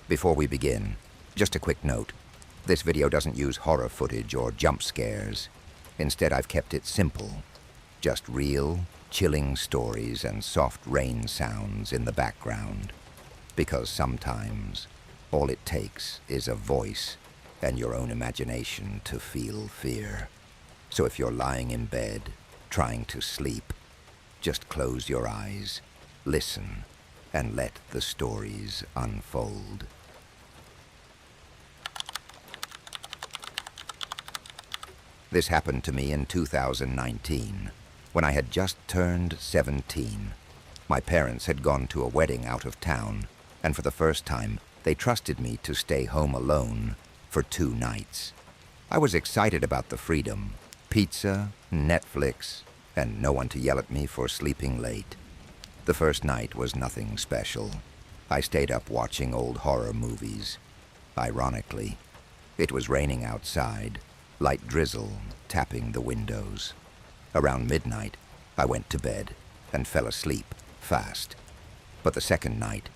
Before we begin, just a quick note. This video doesn't use horror footage or jump scares. Instead, I've kept it simple. Just real, chilling stories and soft rain sounds in the background. Because sometimes, all it takes is a voice and your own imagination to feel fear. So if you're lying in bed, trying to sleep, just close your eyes, listen, and let the stories unfold. This happened to me in 2019, when I had just turned 17. My parents had gone to a wedding out of town, and for the first time, they trusted me to stay home alone for 2 nights. I was excited about the freedom, pizza, Netflix, and no one to yell at me for sleeping late. The first night was nothing special. I stayed up watching old horror movies. Ironically, it was raining outside, light drizzle tapping the windows. Around midnight, I went to bed and fell asleep fast. But the second night,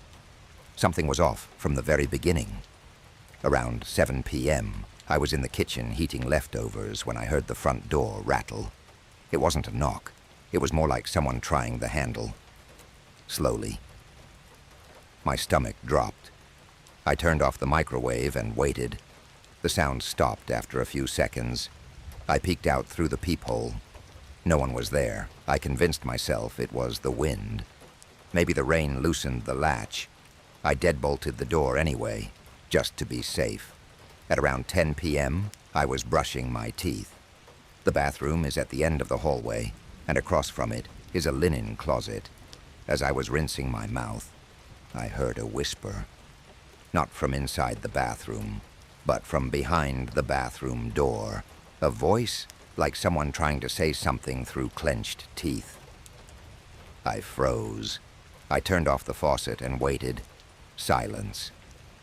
something was off from the very beginning. Around 7 p.m., I was in the kitchen heating leftovers when I heard the front door rattle. It wasn't a knock. It was more like someone trying the handle. Slowly. My stomach dropped. I turned off the microwave and waited. The sound stopped after a few seconds. I peeked out through the peephole. No one was there. I convinced myself it was the wind. Maybe the rain loosened the latch. I deadbolted the door anyway, just to be safe. At around 10 p.m., I was brushing my teeth. The bathroom is at the end of the hallway, and across from it is a linen closet. As I was rinsing my mouth, I heard a whisper. Not from inside the bathroom, but from behind the bathroom door. A voice like someone trying to say something through clenched teeth. I froze. I turned off the faucet and waited. Silence.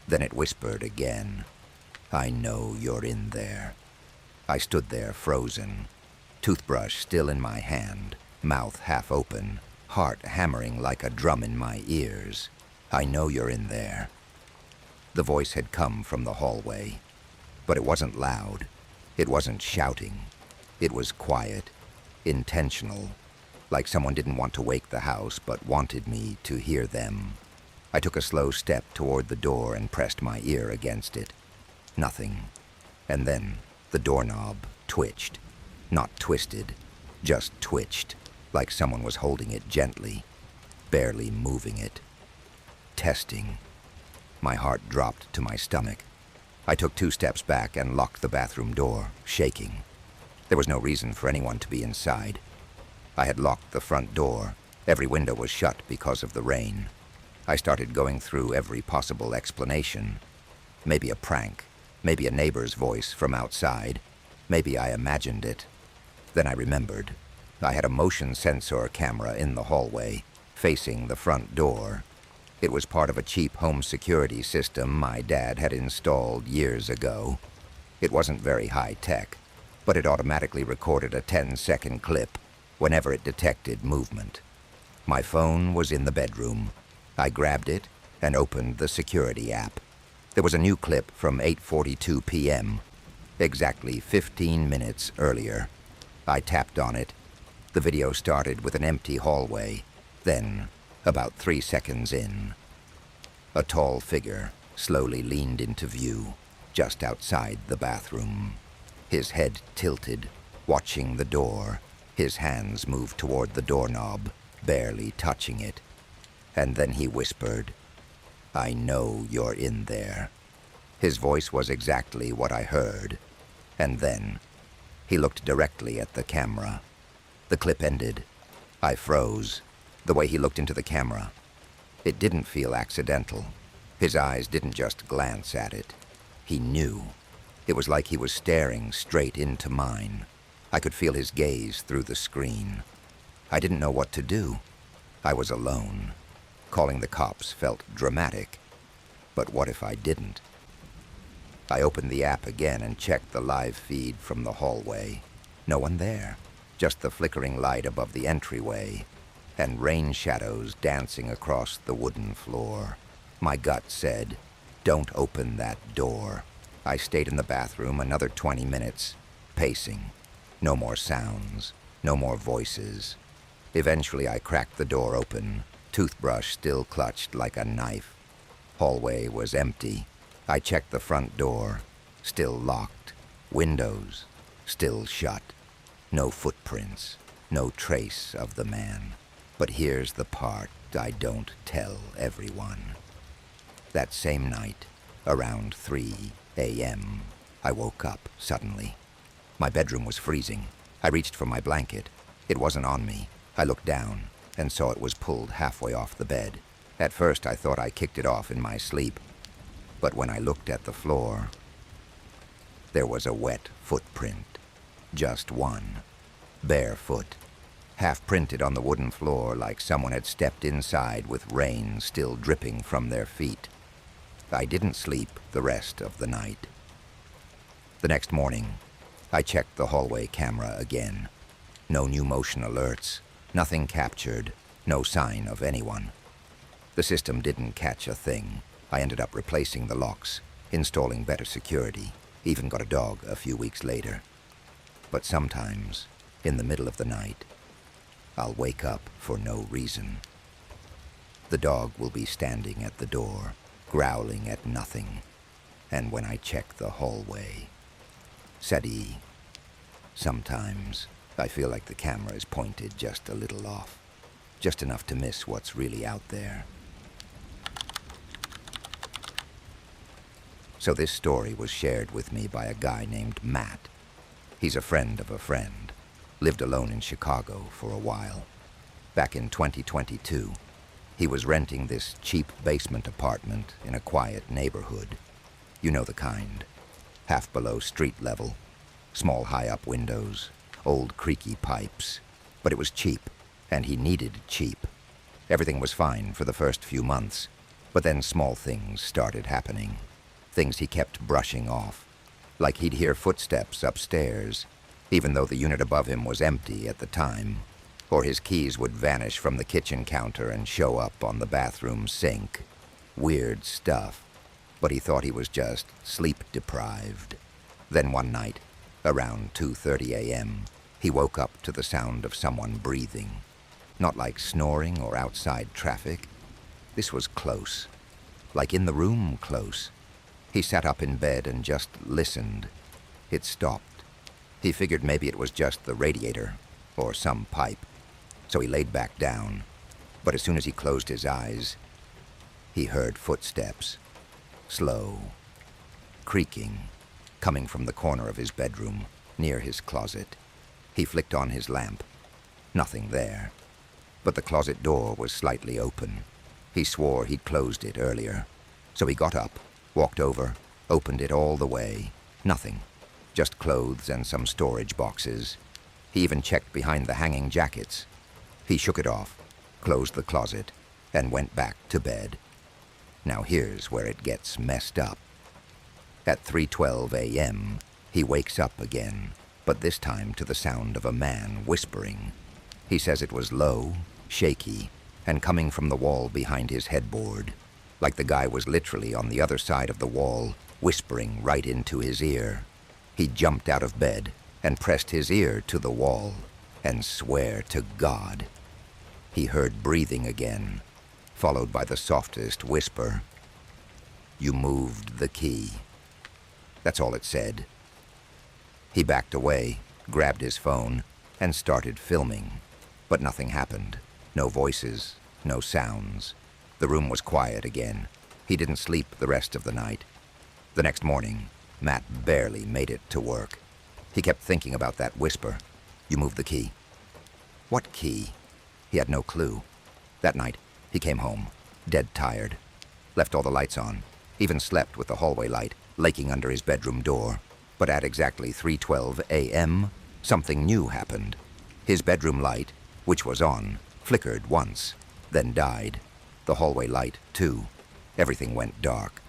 Then it whispered again. I know you're in there. I stood there frozen, toothbrush still in my hand, mouth half open, heart hammering like a drum in my ears. I know you're in there. The voice had come from the hallway, but it wasn't loud. It wasn't shouting. It was quiet, intentional, like someone didn't want to wake the house but wanted me to hear them. I took a slow step toward the door and pressed my ear against it. Nothing. And then the doorknob twitched. Not twisted, just twitched, like someone was holding it gently, barely moving it. Testing. My heart dropped to my stomach. I took 2 steps back and locked the bathroom door, shaking. There was no reason for anyone to be inside. I had locked the front door. Every window was shut because of the rain. I started going through every possible explanation. Maybe a prank. Maybe a neighbor's voice from outside. Maybe I imagined it. Then I remembered. I had a motion sensor camera in the hallway, facing the front door. It was part of a cheap home security system my dad had installed years ago. It wasn't very high-tech, but it automatically recorded a 10-second clip whenever it detected movement. My phone was in the bedroom. I grabbed it and opened the security app. There was a new clip from 8:42 p.m., exactly 15 minutes earlier. I tapped on it. The video started with an empty hallway. Then, about 3 seconds in, a tall figure slowly leaned into view just outside the bathroom. His head tilted, watching the door. His hands moved toward the doorknob, barely touching it. And then he whispered, I know you're in there. His voice was exactly what I heard. And then he looked directly at the camera. The clip ended. I froze. The way he looked into the camera, it didn't feel accidental. His eyes didn't just glance at it. He knew. It was like he was staring straight into mine. I could feel his gaze through the screen. I didn't know what to do. I was alone. Calling the cops felt dramatic. But what if I didn't? I opened the app again and checked the live feed from the hallway. No one there. Just the flickering light above the entryway, and rain shadows dancing across the wooden floor. My gut said, Don't open that door. I stayed in the bathroom another 20 minutes, pacing. No more sounds, no more voices. Eventually I cracked the door open, toothbrush still clutched like a knife. Hallway was empty. I checked the front door, still locked. Windows, still shut. No footprints, no trace of the man. But here's the part I don't tell everyone. That same night, around 3 a.m., I woke up suddenly. My bedroom was freezing. I reached for my blanket. It wasn't on me. I looked down and saw it was pulled halfway off the bed. At first I thought I kicked it off in my sleep. But when I looked at the floor, there was a wet footprint. Just one. Barefoot. Half printed on the wooden floor like someone had stepped inside with rain still dripping from their feet. I didn't sleep the rest of the night. The next morning, I checked the hallway camera again. No new motion alerts, nothing captured, no sign of anyone. The system didn't catch a thing. I ended up replacing the locks, installing better security, even got a dog a few weeks later. But sometimes, in the middle of the night, I'll wake up for no reason. The dog will be standing at the door, growling at nothing. And when I check the hallway, Sadie, sometimes I feel like the camera is pointed just a little off, just enough to miss what's really out there. So this story was shared with me by a guy named Matt. He's a friend of a friend. Lived alone in Chicago for a while. Back in 2022, he was renting this cheap basement apartment in a quiet neighborhood. You know the kind. Half below street level. Small high-up windows. Old creaky pipes. But it was cheap, and he needed cheap. Everything was fine for the first few months, but then small things started happening. Things he kept brushing off. Like he'd hear footsteps upstairs, even though the unit above him was empty at the time. Or his keys would vanish from the kitchen counter and show up on the bathroom sink. Weird stuff. But he thought he was just sleep-deprived. Then one night, around 2:30 a.m., he woke up to the sound of someone breathing. Not like snoring or outside traffic. This was close. Like in the room close. He sat up in bed and just listened. It stopped. He figured maybe it was just the radiator or some pipe. So he laid back down. But as soon as he closed his eyes, he heard footsteps. Slow. Creaking. Coming from the corner of his bedroom, near his closet. He flicked on his lamp. Nothing there. But the closet door was slightly open. He swore he'd closed it earlier. So he got up, walked over, opened it all the way. Nothing. Just clothes and some storage boxes. He even checked behind the hanging jackets. He shook it off, closed the closet, and went back to bed. Now here's where it gets messed up. At 3:12 a.m., he wakes up again, but this time to the sound of a man whispering. He says it was low, shaky, and coming from the wall behind his headboard, like the guy was literally on the other side of the wall, whispering right into his ear. He jumped out of bed and pressed his ear to the wall, and swear to God. He heard breathing again, followed by the softest whisper. "You moved the key." That's all it said. He backed away, grabbed his phone, and started filming. But nothing happened. No voices, no sounds. The room was quiet again. He didn't sleep the rest of the night. The next morning, Matt barely made it to work. He kept thinking about that whisper. "You moved the key." What key? He had no clue. That night, he came home, dead tired. Left all the lights on. Even slept with the hallway light laking under his bedroom door. But at exactly 3:12 a.m., something new happened. His bedroom light, which was on, flickered once, then died. The hallway light, too. Everything went dark.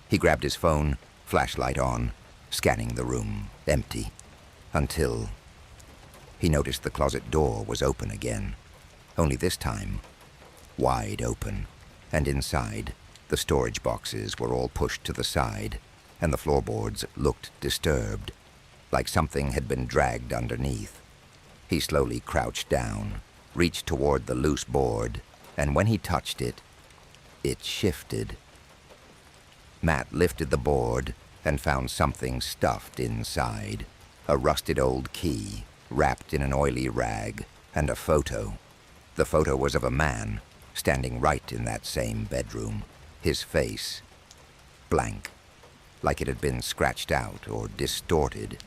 He grabbed his phone, flashlight on, scanning the room, empty. Until he noticed the closet door was open again. Only this time, wide open. And inside, The storage boxes were all pushed to the side, and the floorboards looked disturbed, like something had been dragged underneath. He slowly crouched down, reached toward the loose board, and when he touched it, it shifted. Matt lifted the board and found something stuffed inside. A rusted old key, wrapped in an oily rag, and a photo. The photo was of a man, standing right in that same bedroom. His face, blank, like it had been scratched out or distorted.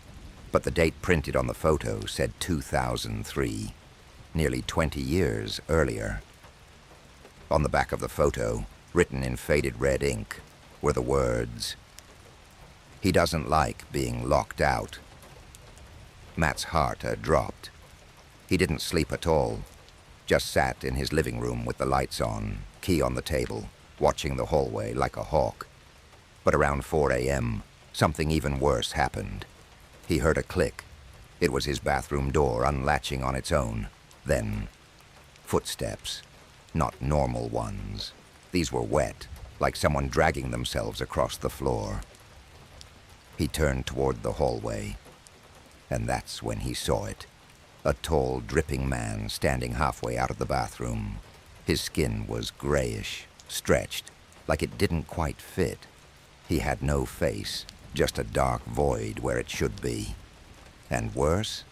But the date printed on the photo said 2003, nearly 20 years earlier. On the back of the photo, written in faded red ink, were the words, "He doesn't like being locked out." Matt's heart had dropped. He didn't sleep at all, just sat in his living room with the lights on, key on the table, watching the hallway like a hawk. But around 4 a.m., something even worse happened. He heard a click. It was his bathroom door unlatching on its own. Then, footsteps. Not normal ones. These were wet, like someone dragging themselves across the floor. He turned toward the hallway, and that's when he saw it. A tall, dripping man standing halfway out of the bathroom. His skin was grayish, stretched, like it didn't quite fit. He had no face, just a dark void where it should be. And worse,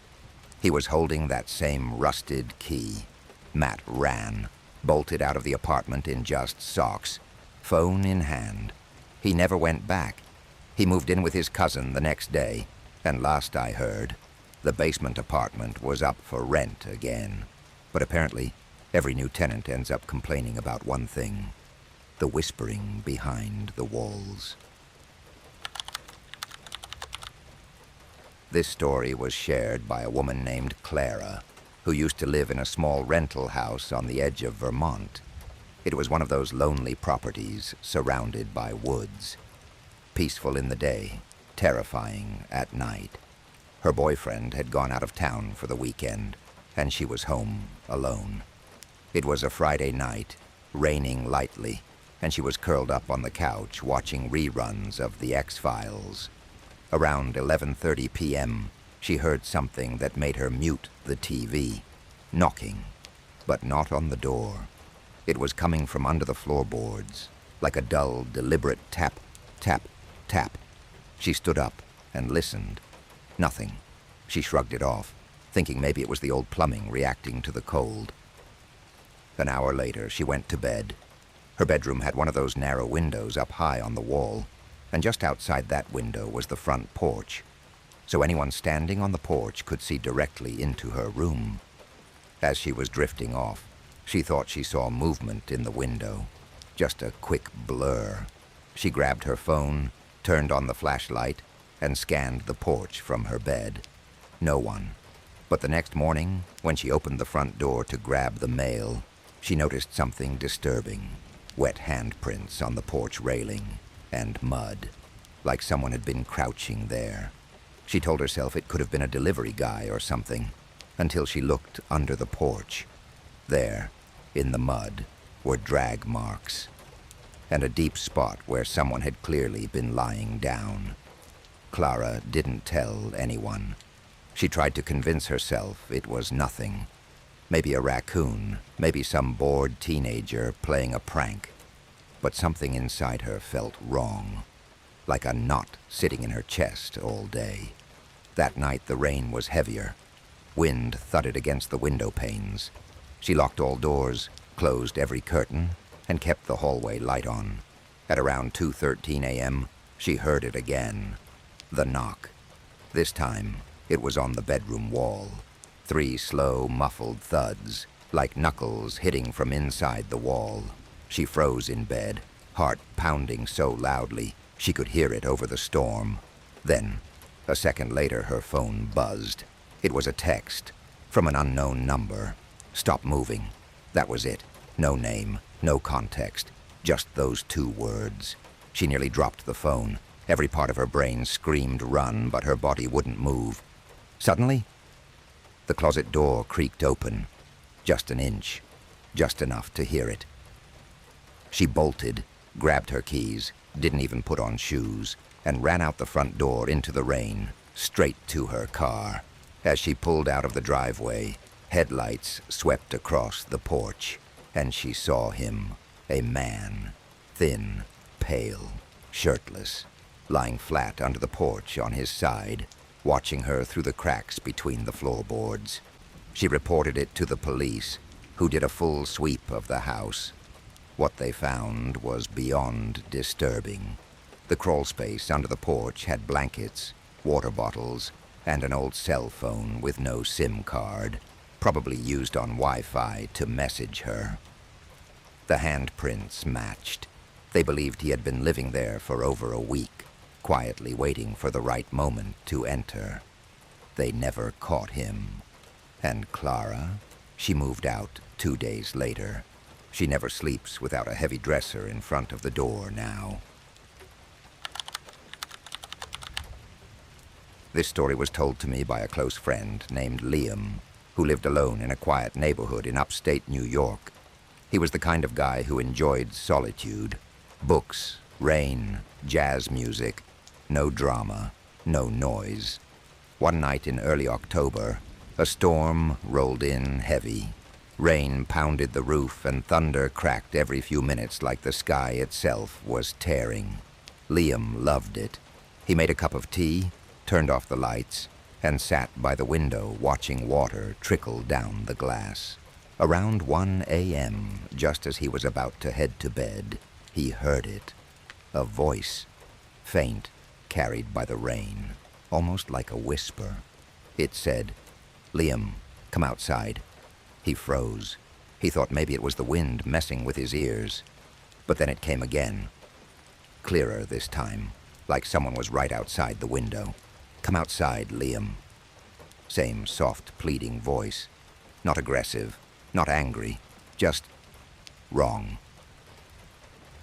he was holding that same rusted key. Matt ran, bolted out of the apartment in just socks, phone in hand. He never went back. He moved in with his cousin the next day, and last I heard, the basement apartment was up for rent again. But apparently, every new tenant ends up complaining about one thing: the whispering behind the walls. This story was shared by a woman named Clara, who used to live in a small rental house on the edge of Vermont. It was one of those lonely properties surrounded by woods. Peaceful in the day, terrifying at night. Her boyfriend had gone out of town for the weekend, and she was home alone. It was a Friday night, raining lightly, and she was curled up on the couch watching reruns of The X-Files. Around 11:30 p.m., she heard something that made her mute the TV. Knocking, but not on the door. It was coming from under the floorboards, like a dull, deliberate tap, tap, tap. She stood up and listened. Nothing. She shrugged it off, thinking maybe it was the old plumbing reacting to the cold. An hour later, she went to bed. Her bedroom had one of those narrow windows up high on the wall, and just outside that window was the front porch, so anyone standing on the porch could see directly into her room. As she was drifting off, she thought she saw movement in the window, just a quick blur. She grabbed her phone, turned on the flashlight, and scanned the porch from her bed. No one. But the next morning, when she opened the front door to grab the mail, she noticed something disturbing. Wet handprints on the porch railing, and mud, like someone had been crouching there. She told herself it could have been a delivery guy or something, until she looked under the porch. There, in the mud, were drag marks, and a deep spot where someone had clearly been lying down. Clara didn't tell anyone. She tried to convince herself it was nothing. Maybe a raccoon, maybe some bored teenager playing a prank. But something inside her felt wrong, like a knot sitting in her chest all day. That night the rain was heavier. Wind thudded against the window panes. She locked all doors, closed every curtain, and kept the hallway light on. At around 2:13 a.m., she heard it again. The knock. This time, it was on the bedroom wall. 3 slow, muffled thuds, like knuckles hitting from inside the wall. She froze in bed, heart pounding so loudly she could hear it over the storm. Then, a second later, her phone buzzed. It was a text from an unknown number. Stop moving. That was it. No name, no context, just those 2 words. She nearly dropped the phone. Every part of her brain screamed run, but her body wouldn't move. Suddenly, the closet door creaked open. Just an inch, just enough to hear it. She bolted, grabbed her keys, didn't even put on shoes, and ran out the front door into the rain, straight to her car. As she pulled out of the driveway, headlights swept across the porch, and she saw him, a man, thin, pale, shirtless, lying flat under the porch on his side, watching her through the cracks between the floorboards. She reported it to the police, who did a full sweep of the house. What they found was beyond disturbing. The crawl space under the porch had blankets, water bottles, and an old cell phone with no SIM card, probably used on Wi-Fi to message her. The handprints matched. They believed he had been living there for over a week, quietly waiting for the right moment to enter. They never caught him. And Clara? She moved out 2 days later. She never sleeps without a heavy dresser in front of the door now. This story was told to me by a close friend named Liam, who lived alone in a quiet neighborhood in upstate New York. He was the kind of guy who enjoyed solitude, books, rain, jazz music, no drama, no noise. One night in early October, a storm rolled in heavy. Rain pounded the roof and thunder cracked every few minutes like the sky itself was tearing. Liam loved it. He made a cup of tea, turned off the lights, and sat by the window watching water trickle down the glass. Around 1 a.m., just as he was about to head to bed, he heard it. A voice, faint, carried by the rain, almost like a whisper. It said, "Liam, come outside." He froze. He thought maybe it was the wind messing with his ears. But then it came again. Clearer this time, like someone was right outside the window. "Come outside, Liam." Same soft, pleading voice. Not aggressive, not angry, just wrong.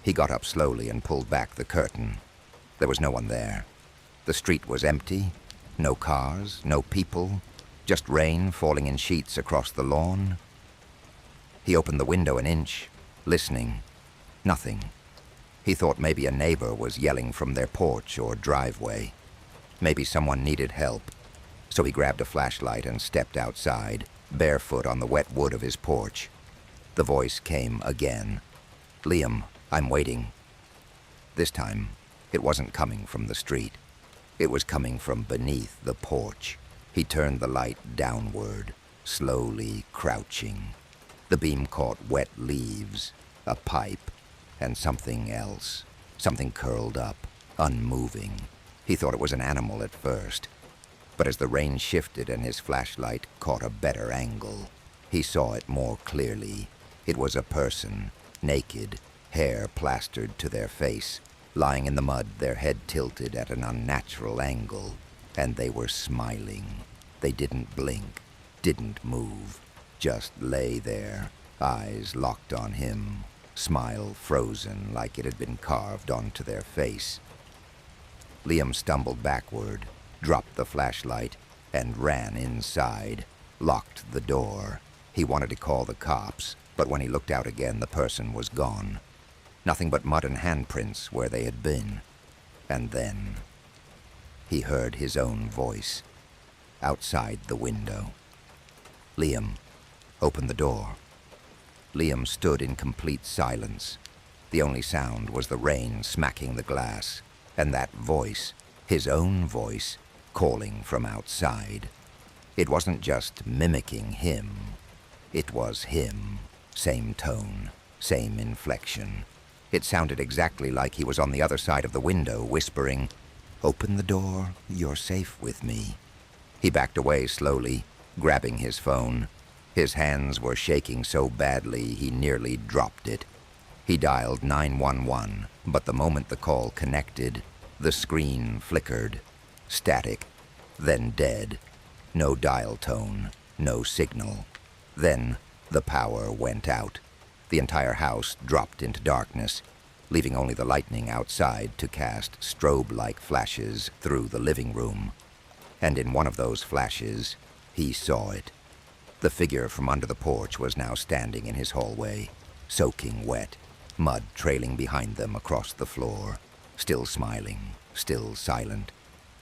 He got up slowly and pulled back the curtain. There was no one there. The street was empty. No cars, no people. Just rain falling in sheets across the lawn. He opened the window an inch, listening. Nothing. He thought maybe a neighbor was yelling from their porch or driveway. Maybe someone needed help. So he grabbed a flashlight and stepped outside, barefoot on the wet wood of his porch. The voice came again. "Liam, I'm waiting." This time, it wasn't coming from the street. It was coming from beneath the porch. He turned the light downward, slowly crouching. The beam caught wet leaves, a pipe, and something else. Something curled up, unmoving. He thought it was an animal at first. But as the rain shifted and his flashlight caught a better angle, he saw it more clearly. It was a person, naked, hair plastered to their face, lying in the mud, their head tilted at an unnatural angle. And they were smiling. They didn't blink, didn't move, just lay there, eyes locked on him, smile frozen like it had been carved onto their face. Liam stumbled backward, dropped the flashlight, and ran inside, locked the door. He wanted to call the cops, but when he looked out again, the person was gone. Nothing but mud and handprints where they had been. And then he heard his own voice, outside the window. "Liam, open the door." Liam stood in complete silence. The only sound was the rain smacking the glass, and that voice, his own voice, calling from outside. It wasn't just mimicking him. It was him. Same tone, same inflection. It sounded exactly like he was on the other side of the window, whispering, "Open the door, you're safe with me." He backed away slowly, grabbing his phone. His hands were shaking so badly he nearly dropped it. He dialed 911, but the moment the call connected, the screen flickered. Static, then dead. No dial tone, no signal. Then the power went out. The entire house dropped into darkness, leaving only the lightning outside to cast strobe-like flashes through the living room. And in one of those flashes, he saw it. The figure from under the porch was now standing in his hallway, soaking wet. mud trailing behind them across the floor, still smiling, still silent.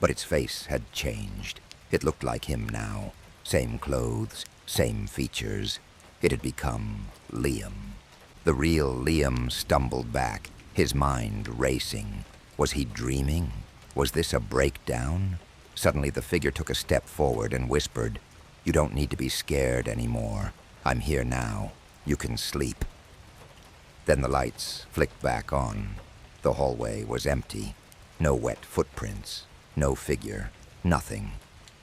But its face had changed. It looked like him now. Same clothes, same features. It had become Liam. The real Liam stumbled back, his mind racing. Was he dreaming? Was this a breakdown? Suddenly the figure took a step forward and whispered, "You don't need to be scared anymore. I'm here now. You can sleep." Then the lights flicked back on. The hallway was empty. No wet footprints. No figure. Nothing.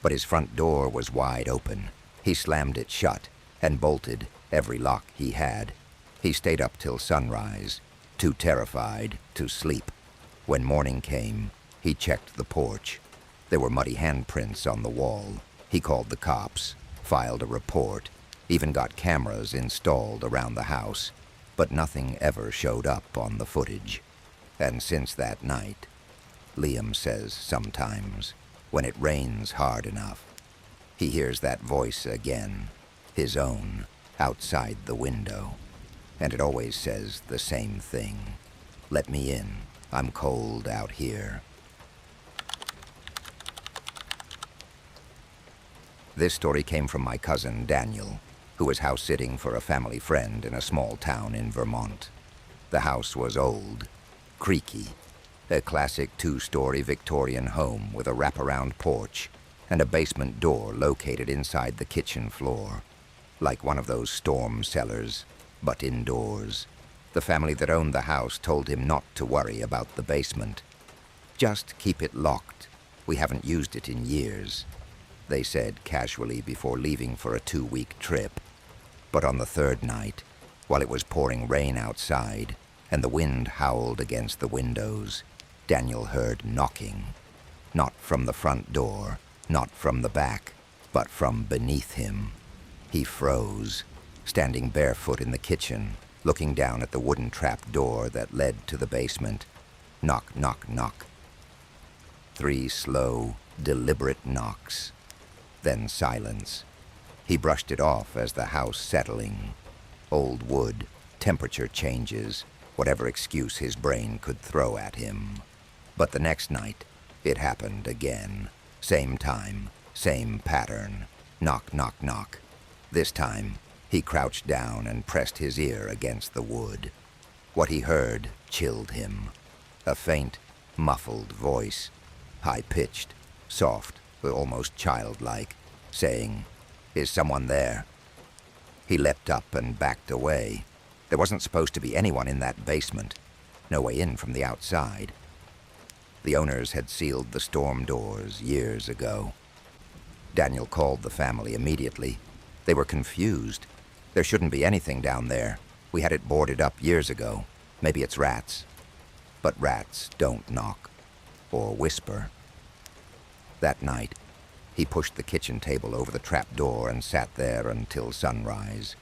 But his front door was wide open. He slammed it shut and bolted every lock he had. He stayed up till sunrise, too terrified to sleep. When morning came, he checked the porch. There were muddy handprints on the wall. He called the cops, filed a report, even got cameras installed around the house, but nothing ever showed up on the footage. And since that night, Liam says sometimes, when it rains hard enough, he hears that voice again, his own, outside the window. And it always says the same thing. "Let me in. I'm cold out here." This story came from my cousin Daniel, who was house-sitting for a family friend in a small town in Vermont. The house was old, creaky, a classic 2-story Victorian home with a wraparound porch and a basement door located inside the kitchen floor, like one of those storm cellars, but indoors. The family that owned the house told him not to worry about the basement. "Just keep it locked. We haven't used it in years," they said casually before leaving for a 2-week trip. But on the third night, while it was pouring rain outside and the wind howled against the windows, Daniel heard knocking. Not from the front door, not from the back, but from beneath him. He froze, standing barefoot in the kitchen, looking down at the wooden trap door that led to the basement. Knock, knock, knock. 3 slow, deliberate knocks. Then silence. He brushed it off as the house settling. Old wood, temperature changes, whatever excuse his brain could throw at him. But the next night, it happened again. Same time, same pattern. Knock, knock, knock. This time, he crouched down and pressed his ear against the wood. What he heard chilled him. A faint, muffled voice, high-pitched, soft, almost childlike, saying, "Is someone there?" He leapt up and backed away. There wasn't supposed to be anyone in that basement. No way in from the outside. The owners had sealed the storm doors years ago. Daniel called the family immediately. They were confused. "There shouldn't be anything down there. We had it boarded up years ago. Maybe it's rats." But rats don't knock or whisper. That night, he pushed the kitchen table over the trap door and sat there until sunrise.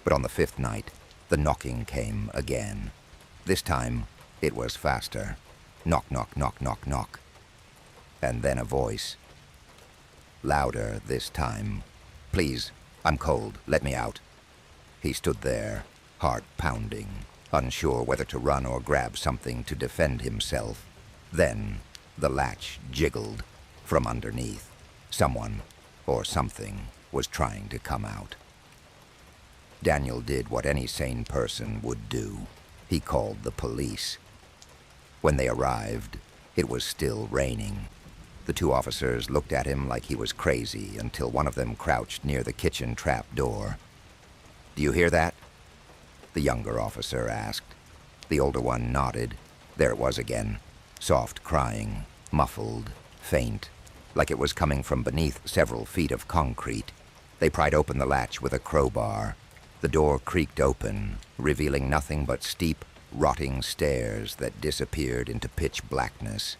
But on the 5th night, the knocking came again. This time, it was faster. Knock, knock, knock, knock, knock. And then a voice. Louder this time. "Please, I'm cold. Let me out." He stood there, heart pounding, unsure whether to run or grab something to defend himself. Then the latch jiggled from underneath. Someone, or something, was trying to come out. Daniel did what any sane person would do. He called the police. When they arrived, it was still raining. The 2 officers looked at him like he was crazy until one of them crouched near the kitchen trap door. "Do you hear that?" the younger officer asked. The older one nodded. There it was again. Soft crying, muffled, faint, like it was coming from beneath several feet of concrete. They pried open the latch with a crowbar. The door creaked open, revealing nothing but steep, rotting stairs that disappeared into pitch blackness.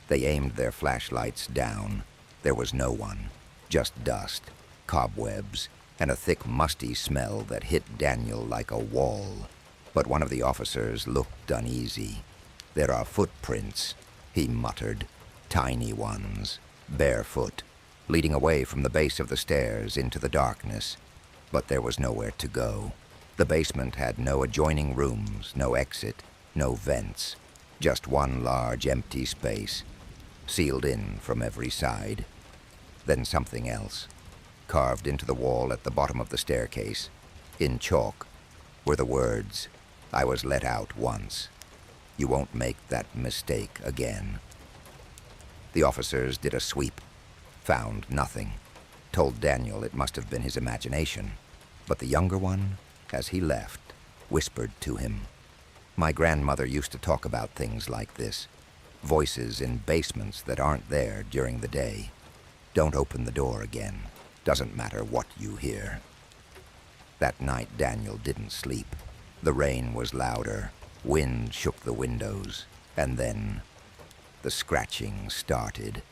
They aimed their flashlights down. There was no one, just dust, cobwebs, and a thick, musty smell that hit Daniel like a wall. But one of the officers looked uneasy. "There are footprints," he muttered, "tiny ones, barefoot, leading away from the base of the stairs into the darkness." But there was nowhere to go. The basement had no adjoining rooms, no exit, no vents, just one large empty space, sealed in from every side. Then something else. Carved into the wall at the bottom of the staircase, in chalk, were the words, "I was let out once. You won't make that mistake again." The officers did a sweep, found nothing, told Daniel it must have been his imagination, but the younger one, as he left, whispered to him. My grandmother used to talk about things like this, voices in basements that aren't there during the day. Don't open the door again. Doesn't matter what you hear. That night, Daniel didn't sleep. The rain was louder, wind shook the windows, and then the scratching started.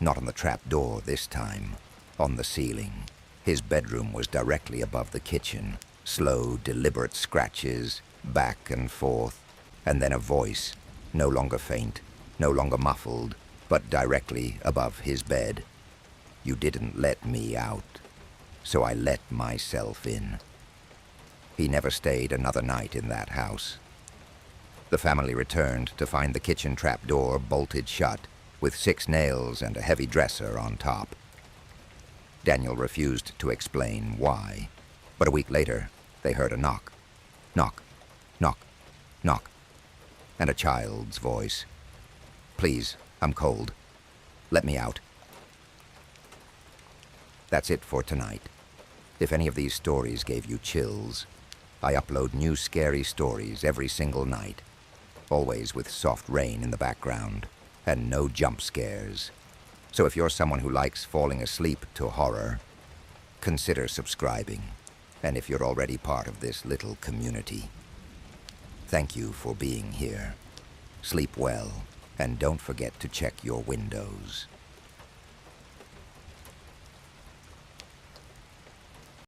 Not on the trap door this time, on the ceiling. His bedroom was directly above the kitchen. Slow, deliberate scratches, back and forth, and then a voice, no longer faint, no longer muffled, but directly above his bed. You didn't let me out, so I let myself in. He never stayed another night in that house. The family returned to find the kitchen trapdoor bolted shut, with 6 nails and a heavy dresser on top. Daniel refused to explain why, but a week later, they heard a knock. Knock, knock, knock, and a child's voice. "Please, I'm cold. Let me out." That's it for tonight. If any of these stories gave you chills, I upload new scary stories every single night, always with soft rain in the background, and no jump scares. So if you're someone who likes falling asleep to horror, consider subscribing. And if you're already part of this little community, thank you for being here. Sleep well, and don't forget to check your windows.